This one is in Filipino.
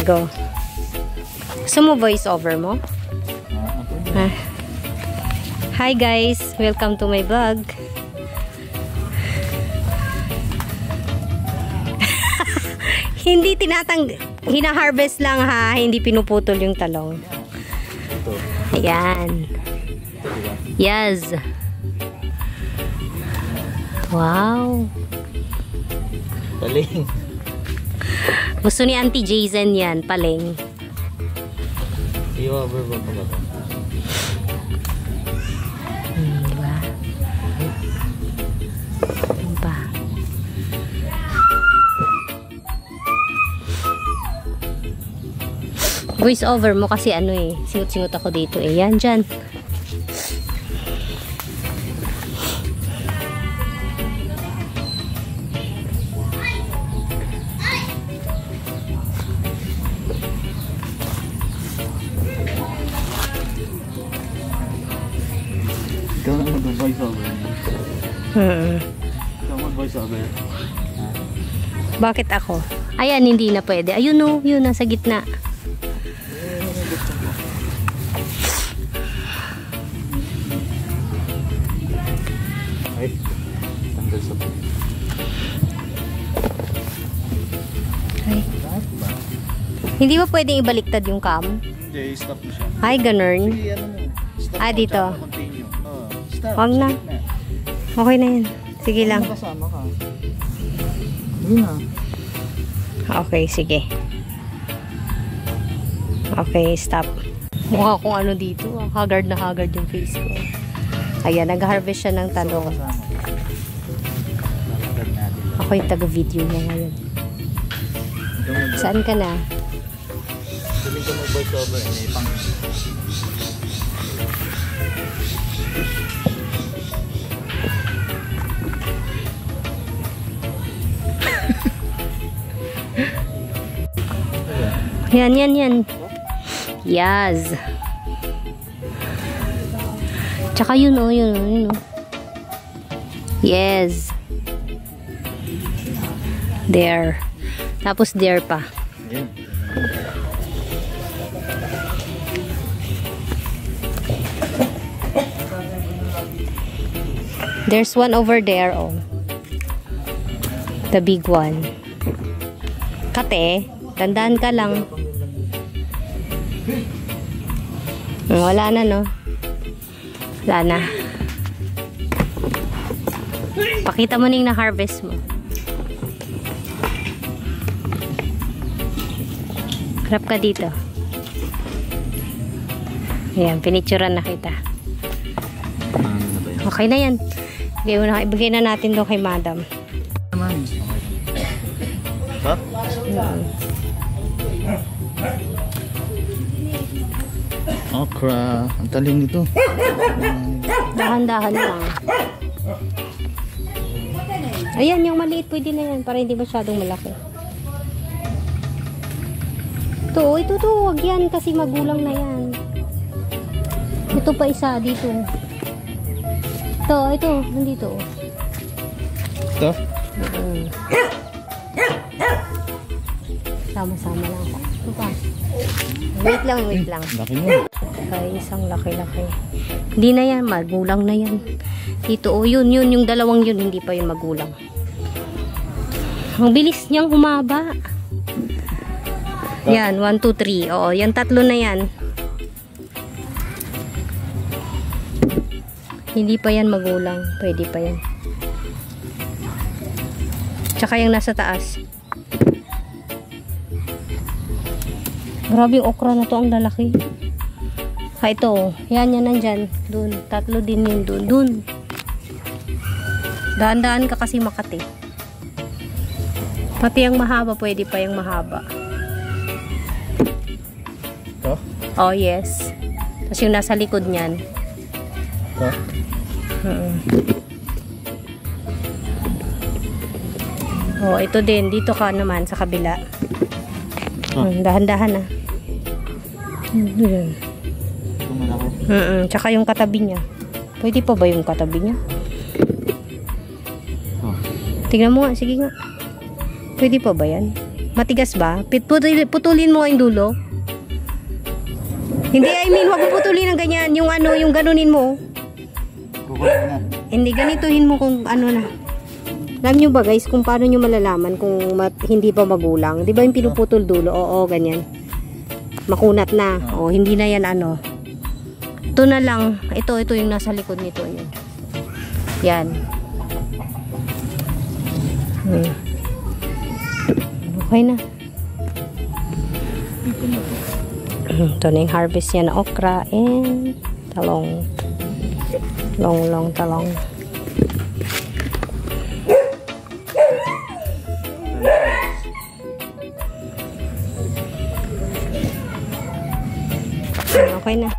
Go. Gusto mo voice over mo? Hi guys! Welcome to my vlog. Hindi hina-harvest lang ha, hindi pinuputol yung talong. Ayan. Yes. Wow. Paling. Gusto ni Auntie Jason yan, paling. Diba? Diba? Diba? Voice over mo kasi ano eh, singot-singot ako dito eh. Yan, dyan. Ikaw na mag-voice over. Ikaw mag-voice over. Bakit ako? Ayan, hindi na pwede. Ayun o, yun, nasa gitna. Ay, tanggal sa ay. Hindi ba pwedeng ibaliktad yung cam? Hindi, stop mo siya. Ay, ganun. Sige, ano mo? Stop mo, dito. Continue. Stop. Huwag na. Okay na yan. Sige lang. Kasama ka. Yun na. Okay, sige. Okay, stop. Mukha kung ano dito. Haggard na haggard yung face ko. Ayan, nag-harvest siya ng talong. Ako yung taga-video niya ngayon. Saan ka na? Sabihin ko mag-voice over. Yan. Yes. Tsaka yun o. Yes. There. Tapos there pa. There's one over there, oh. The big one. Kate, tandaan ka lang. Wala na, no? Wala na. Pakita mo ning na-harvest mo. Harap ka dito. Ayan, pinicturan na kita. Okay na yan. Ibigay na natin doon kay madam. Stop? Okra. Ang taling ito. Dahan-dahan lang. Ayan, yung maliit pwede na yan para hindi masyadong malaki. Ito, wag yan kasi magulang na yan. Ito pa isa dito. Ito, nandito. Ito? Sama-sama lang. Ito pa. Wait lang. Laki mo. Okay, isang laki-laki. Hindi na yan, magulang na yan. Dito, yun, yung dalawang yun, hindi pa yun magulang. Ang bilis niyang humaba. Yan, 1, 2, 3. Oo, yung tatlo na yan. Hindi pa yan magulang. Pwede pa yan. Tsaka yung nasa taas. Grabe yung okra na to, ang lalaki. Ito. Yan nandyan. Dun. Tatlo din yun dun. Daan-daan ka kasi Makati. Pati yung mahaba, pwede pa yung mahaba. Ito? Oh, yes. Tapos yung nasa likod niyan. Ito? Oh, ito din. Dito ka naman sa kabila. Dahan-dahan ah. Yun. Ito man ako. Tsaka yung katabi niya. Pwede pa ba yung katabi niya? Oh. Tingnan mo nga. Sige nga. Pwede pa ba yan? Matigas ba? Putulin mo nga yung dulo. Hindi, I mean, huwag mo putulin ng ganyan. Yung ano, yung ganunin mo. Kukunin na. Hindi, ganituhin mo kung ano na. Alam nyo ba guys, kung paano nyo malalaman kung hindi pa magulang? Di ba yung pinuputol dulo? Oo, ganyan. Makunat na. O, hindi na yan ano. Ito na lang. Ito yung nasa likod nito. Yan. Okay na. Ito na yung harvest niya na okra and talong. Long talong. Okay na.